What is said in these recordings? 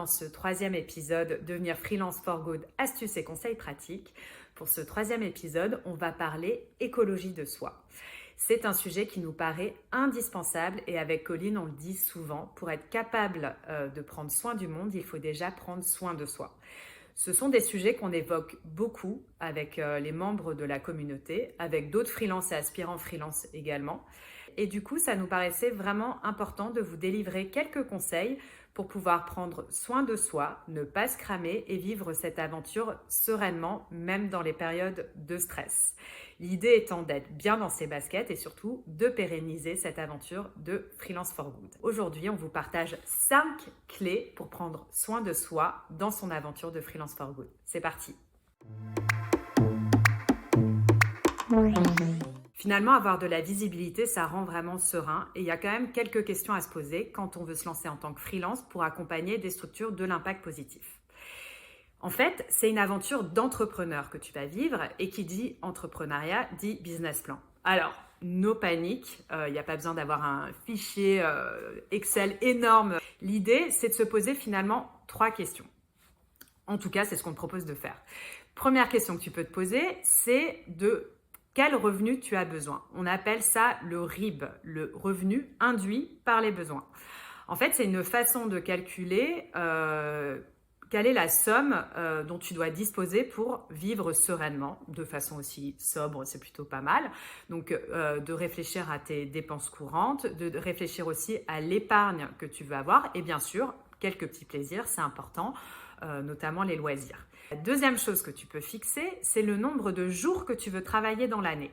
dans ce troisième épisode Devenir freelance for good, astuces et conseils pratiques. Pour ce troisième épisode, on va parler écologie de soi. C'est un sujet qui nous paraît indispensable et avec Colline, on le dit souvent, pour être capable de prendre soin du monde, il faut déjà prendre soin de soi. Ce sont des sujets qu'on évoque beaucoup avec les membres de la communauté, avec d'autres freelances et aspirants freelance également. Et du coup, ça nous paraissait vraiment important de vous délivrer quelques conseils pour pouvoir prendre soin de soi, ne pas se cramer et vivre cette aventure sereinement, même dans les périodes de stress. L'idée étant d'être bien dans ses baskets et surtout de pérenniser cette aventure de Freelance for Good. Aujourd'hui, on vous partage 5 clés pour prendre soin de soi dans son aventure de Freelance for Good. C'est parti! Finalement, avoir de la visibilité, ça rend vraiment serein et il y a quand même quelques questions à se poser quand on veut se lancer en tant que freelance pour accompagner des structures de l'impact positif. En fait, c'est une aventure d'entrepreneur que tu vas vivre et qui dit entrepreneuriat dit business plan. Alors, no panique, il n'y a pas besoin d'avoir un fichier Excel énorme. L'idée, c'est de se poser finalement 3 questions. En tout cas, c'est ce qu'on te propose de faire. Première question que tu peux te poser, c'est de quel revenu tu as besoin. On appelle ça le RIB, le revenu induit par les besoins. En fait, c'est une façon de calculer quelle est la somme dont tu dois disposer pour vivre sereinement, de façon aussi sobre, c'est plutôt pas mal. Donc, de réfléchir à tes dépenses courantes, de réfléchir aussi à l'épargne que tu veux avoir et bien sûr, quelques petits plaisirs, c'est important, notamment les loisirs. La deuxième chose que tu peux fixer, c'est le nombre de jours que tu veux travailler dans l'année.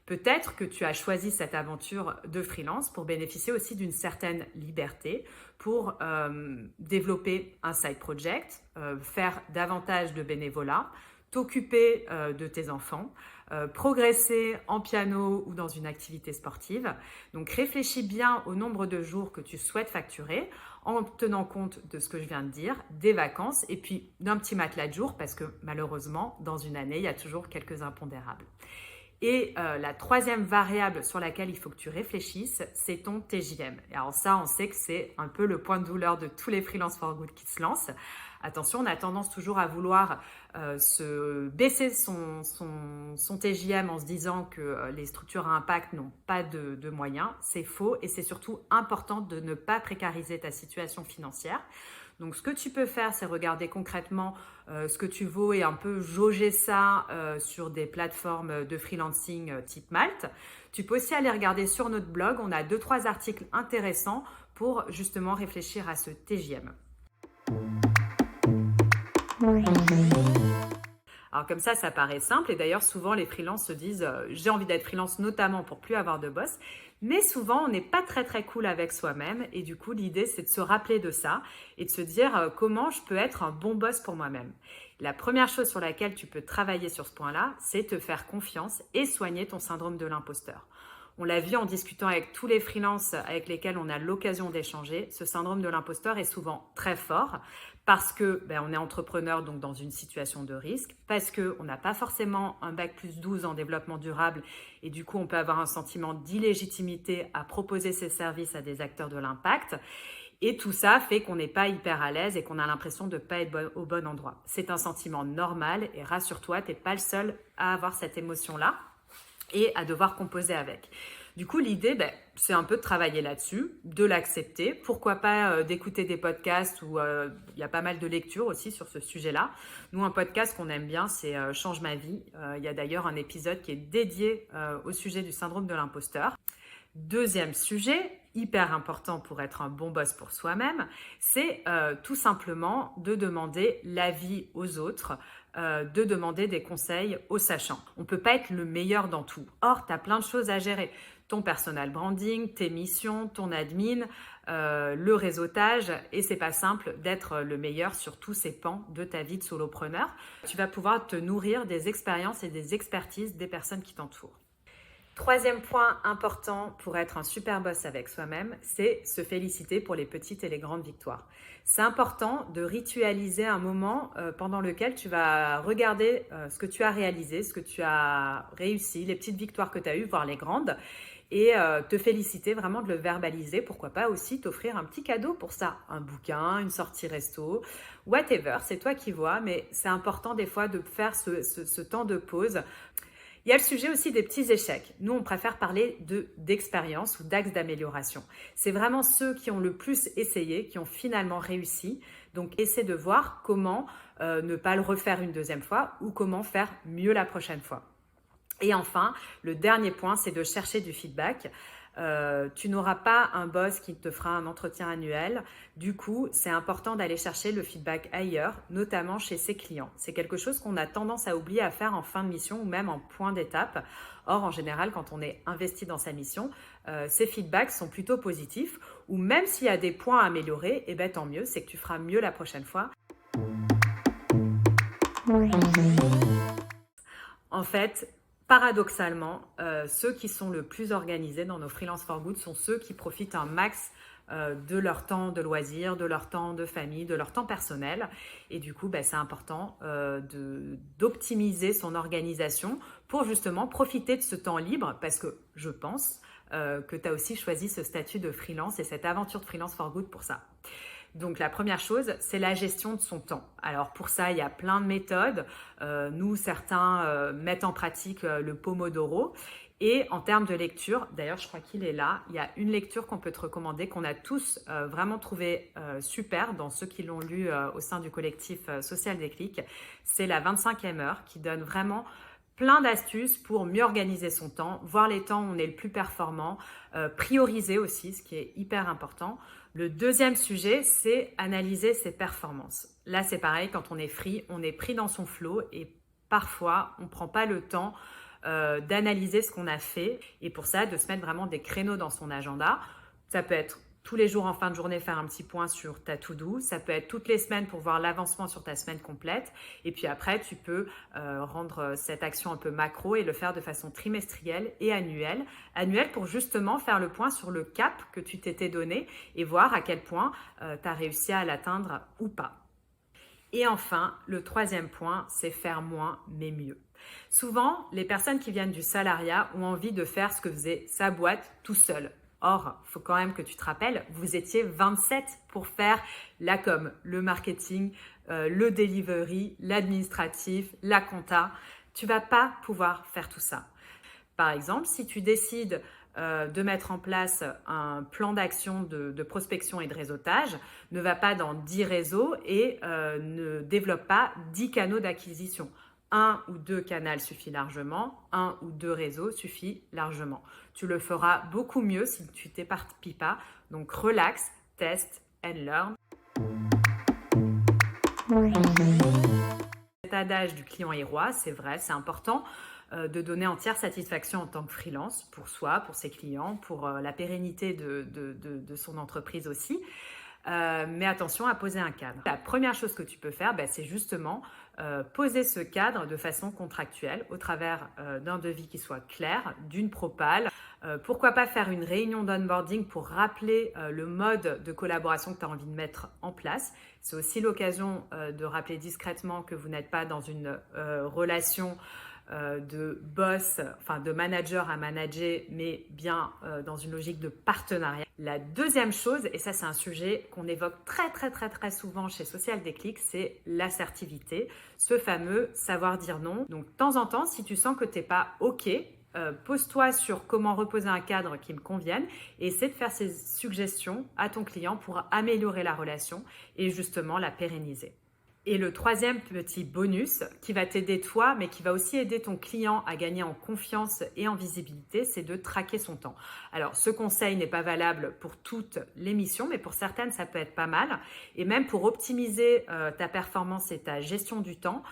Peut-être que tu as choisi cette aventure de freelance pour bénéficier aussi d'une certaine liberté, pour développer un side project, faire davantage de bénévolat, t'occuper de tes enfants, progresser en piano ou dans une activité sportive. Donc réfléchis bien au nombre de jours que tu souhaites facturer en tenant compte de ce que je viens de dire, des vacances et puis d'un petit matelas de jour parce que malheureusement, dans une année, il y a toujours quelques impondérables. Et la troisième variable sur laquelle il faut que tu réfléchisses, c'est ton TJM. Et alors ça, on sait que c'est un peu le point de douleur de tous les freelance for good qui se lancent. Attention, on a tendance toujours à vouloir se baisser son TJM en se disant que les structures à impact n'ont pas de moyens. C'est faux et c'est surtout important de ne pas précariser ta situation financière. Donc, ce que tu peux faire, c'est regarder concrètement ce que tu vaux et un peu jauger ça sur des plateformes de freelancing type Malte. Tu peux aussi aller regarder sur notre blog. On a 2-3 articles intéressants pour justement réfléchir à ce TJM. Alors comme ça paraît simple et d'ailleurs souvent les freelances se disent j'ai envie d'être freelance notamment pour plus avoir de boss, mais souvent on n'est pas très cool avec soi-même et du coup l'idée c'est de se rappeler de ça et de se dire comment je peux être un bon boss pour moi-même. La première chose sur laquelle tu peux travailler sur ce point-là, c'est te faire confiance et soigner ton syndrome de l'imposteur. On l'a vu en discutant avec tous les freelances avec lesquels on a l'occasion d'échanger, ce syndrome de l'imposteur est souvent très fort parce que on est entrepreneur donc dans une situation de risque, parce qu'on n'a pas forcément un bac+12 en développement durable et du coup on peut avoir un sentiment d'illégitimité à proposer ses services à des acteurs de l'impact. Et tout ça fait qu'on n'est pas hyper à l'aise et qu'on a l'impression de ne pas être au bon endroit. C'est un sentiment normal et rassure-toi, tu n'es pas le seul à avoir cette émotion-là et à devoir composer avec. Du coup, l'idée, c'est un peu de travailler là-dessus, de l'accepter. Pourquoi pas d'écouter des podcasts où il y a pas mal de lectures aussi sur ce sujet-là. Nous, un podcast qu'on aime bien, c'est Change ma vie. Il y a d'ailleurs un épisode qui est dédié au sujet du syndrome de l'imposteur. Deuxième sujet, hyper important pour être un bon boss pour soi-même, c'est tout simplement de demander l'avis aux autres, de demander des conseils aux sachants. On ne peut pas être le meilleur dans tout. Or, tu as plein de choses à gérer. Ton personal branding, tes missions, ton admin, le réseautage. Et c'est pas simple d'être le meilleur sur tous ces pans de ta vie de solopreneur. Tu vas pouvoir te nourrir des expériences et des expertises des personnes qui t'entourent. Troisième point important pour être un super boss avec soi-même, c'est se féliciter pour les petites et les grandes victoires. C'est important de ritualiser un moment pendant lequel tu vas regarder ce que tu as réalisé, ce que tu as réussi, les petites victoires que tu as eues, voire les grandes, et te féliciter, vraiment de le verbaliser. Pourquoi pas aussi t'offrir un petit cadeau pour ça, un bouquin, une sortie resto, whatever, c'est toi qui vois, mais c'est important des fois de faire ce temps de pause. Il y a le sujet aussi des petits échecs. Nous, on préfère parler d'expérience ou d'axes d'amélioration. C'est vraiment ceux qui ont le plus essayé, qui ont finalement réussi. Donc, essaie de voir comment ne pas le refaire une deuxième fois ou comment faire mieux la prochaine fois. Et enfin, le dernier point, c'est de chercher du feedback. Tu n'auras pas un boss qui te fera un entretien annuel. Du coup, c'est important d'aller chercher le feedback ailleurs, notamment chez ses clients. C'est quelque chose qu'on a tendance à oublier à faire en fin de mission ou même en point d'étape. Or, en général, quand on est investi dans sa mission, ces feedbacks sont plutôt positifs. Ou même s'il y a des points à améliorer, eh ben, tant mieux, c'est que tu feras mieux la prochaine fois. En fait, paradoxalement, ceux qui sont le plus organisés dans nos Freelance for Good sont ceux qui profitent un max de leur temps de loisirs, de leur temps de famille, de leur temps personnel. Et du coup, c'est important d'optimiser son organisation pour justement profiter de ce temps libre parce que je pense que tu as aussi choisi ce statut de freelance et cette aventure de Freelance for Good pour ça. Donc la première chose, c'est la gestion de son temps. Alors pour ça, il y a plein de méthodes. Nous, certains mettent en pratique le Pomodoro. Et en termes de lecture, d'ailleurs je crois qu'il est là, il y a une lecture qu'on peut te recommander, qu'on a tous vraiment trouvé super dans ceux qui l'ont lu au sein du collectif Social Déclic. C'est la 25e heure qui donne vraiment plein d'astuces pour mieux organiser son temps, voir les temps où on est le plus performant, prioriser aussi, ce qui est hyper important. Le deuxième sujet, c'est analyser ses performances. Là, c'est pareil, quand on est free, on est pris dans son flow et parfois, on ne prend pas le temps d'analyser ce qu'on a fait et pour ça, de se mettre vraiment des créneaux dans son agenda. Ça peut être tous les jours en fin de journée faire un petit point sur ta to-do. Ça peut être toutes les semaines pour voir l'avancement sur ta semaine complète. Et puis après, tu peux rendre cette action un peu macro et le faire de façon trimestrielle et annuelle. Annuelle pour justement faire le point sur le cap que tu t'étais donné et voir à quel point tu as réussi à l'atteindre ou pas. Et enfin, le troisième point, c'est faire moins mais mieux. Souvent, les personnes qui viennent du salariat ont envie de faire ce que faisait sa boîte tout seul. Or, il faut quand même que tu te rappelles, vous étiez 27 pour faire la com, le marketing, le delivery, l'administratif, la compta. Tu ne vas pas pouvoir faire tout ça. Par exemple, si tu décides de mettre en place un plan d'action de prospection et de réseautage, ne va pas dans 10 réseaux et ne développe pas 10 canaux d'acquisition. 1 ou 2 canaux suffit largement, 1 ou 2 réseaux suffit largement. Tu le feras beaucoup mieux si tu t'éparpilles pas. Donc relax, test and learn. Cet adage du client est roi, c'est vrai, c'est important de donner entière satisfaction en tant que freelance pour soi, pour ses clients, pour la pérennité de son entreprise aussi. Mais attention à poser un cadre. La première chose que tu peux faire, c'est justement poser ce cadre de façon contractuelle au travers d'un devis qui soit clair, d'une propale. Pourquoi pas faire une réunion d'onboarding pour rappeler le mode de collaboration que tu as envie de mettre en place. C'est aussi l'occasion de rappeler discrètement que vous n'êtes pas dans une relation de boss, enfin de manager à manager, mais bien dans une logique de partenariat. La deuxième chose, et ça c'est un sujet qu'on évoque très souvent chez Social Déclic, c'est l'assertivité, ce fameux savoir dire non. Donc de temps en temps, si tu sens que tu n'es pas OK, pose-toi sur comment reposer un cadre qui me convienne et essaie de faire ces suggestions à ton client pour améliorer la relation et justement la pérenniser. Et le troisième petit bonus qui va t'aider toi, mais qui va aussi aider ton client à gagner en confiance et en visibilité, c'est de traquer son temps. Alors, ce conseil n'est pas valable pour toutes les missions, mais pour certaines, ça peut être pas mal. Et même pour optimiser ta performance et ta gestion du temps,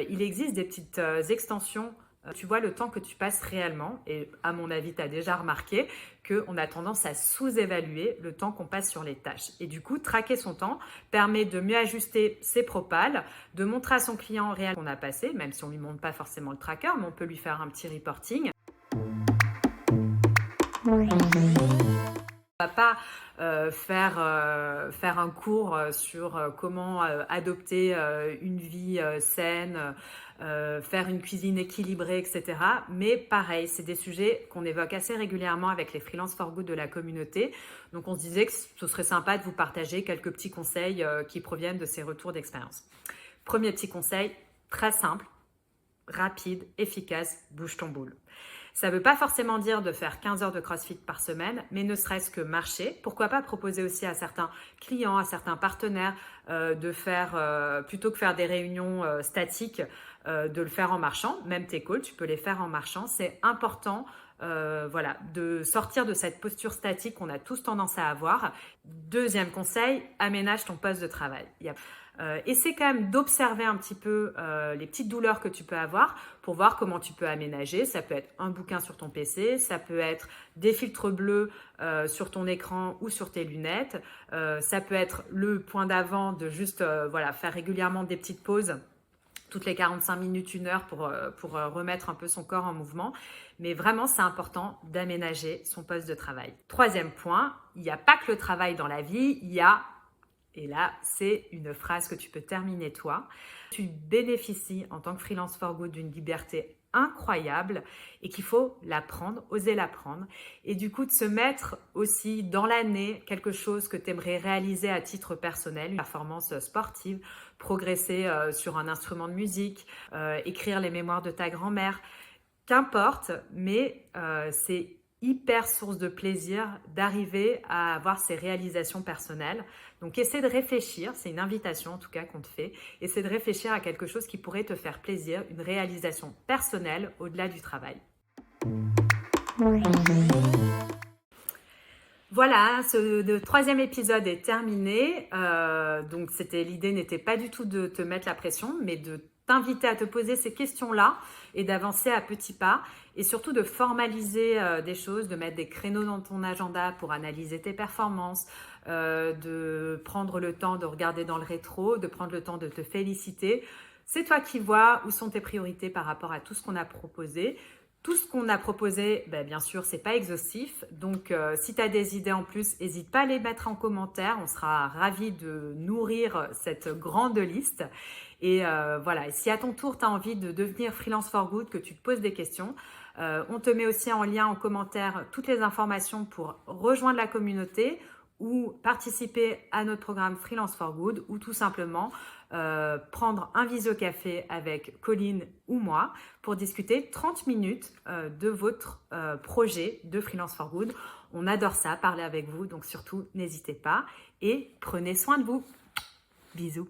il existe des petites extensions. Tu vois le temps que tu passes réellement et à mon avis, tu as déjà remarqué qu'on a tendance à sous-évaluer le temps qu'on passe sur les tâches. Et du coup, traquer son temps permet de mieux ajuster ses propales, de montrer à son client réel qu'on a passé, même si on ne lui montre pas forcément le tracker, mais on peut lui faire un petit reporting. On va pas faire un cours sur comment adopter une vie saine, faire une cuisine équilibrée, etc. Mais pareil, c'est des sujets qu'on évoque assez régulièrement avec les Freelance for Good de la communauté. Donc on se disait que ce serait sympa de vous partager quelques petits conseils qui proviennent de ces retours d'expérience. Premier petit conseil, très simple, rapide, efficace, bouge ton boule. Ça ne veut pas forcément dire de faire 15 heures de CrossFit par semaine, mais ne serait-ce que marcher. Pourquoi pas proposer aussi à certains clients, à certains partenaires de faire, plutôt que faire des réunions statiques, de le faire en marchant. Même tes calls, tu peux les faire en marchant. C'est important voilà, de sortir de cette posture statique qu'on a tous tendance à avoir. Deuxième conseil, aménage ton poste de travail. Essaie quand même d'observer un petit peu les petites douleurs que tu peux avoir pour voir comment tu peux aménager. Ça peut être un bouquin sur ton PC, ça peut être des filtres bleus sur ton écran ou sur tes lunettes. Ça peut être le point d'avant de juste voilà, faire régulièrement des petites pauses toutes les 45 minutes, 1 heure pour remettre un peu son corps en mouvement. Mais vraiment, c'est important d'aménager son poste de travail. Troisième point, il n'y a pas que le travail dans la vie, il y a... Et là, c'est une phrase que tu peux terminer toi. Tu bénéficies en tant que freelance for good d'une liberté incroyable et qu'il faut la prendre, oser la prendre. Et du coup, de se mettre aussi dans l'année quelque chose que tu aimerais réaliser à titre personnel, une performance sportive, progresser sur un instrument de musique, écrire les mémoires de ta grand-mère, qu'importe, mais c'est hyper source de plaisir d'arriver à avoir ces réalisations personnelles. Donc, essaie de réfléchir, c'est une invitation en tout cas qu'on te fait, essaie de réfléchir à quelque chose qui pourrait te faire plaisir, une réalisation personnelle au-delà du travail. Voilà, le troisième épisode est terminé. Donc, l'idée n'était pas du tout de te mettre la pression, mais de t'inviter à te poser ces questions-là et d'avancer à petits pas et surtout de formaliser des choses, de mettre des créneaux dans ton agenda pour analyser tes performances, de prendre le temps de regarder dans le rétro, de prendre le temps de te féliciter. C'est toi qui vois où sont tes priorités par rapport à tout ce qu'on a proposé. Tout ce qu'on a proposé, bien sûr, c'est pas exhaustif. Donc, si tu as des idées en plus, n'hésite pas à les mettre en commentaire. On sera ravis de nourrir cette grande liste. Et voilà, et si à ton tour, tu as envie de devenir Freelance for Good, que tu te poses des questions, on te met aussi en lien en commentaire toutes les informations pour rejoindre la communauté ou participer à notre programme Freelance for Good ou tout simplement prendre un visio-café avec Colline ou moi pour discuter 30 minutes de votre projet de Freelance for Good. On adore ça, parler avec vous, donc surtout n'hésitez pas et prenez soin de vous. Bisous.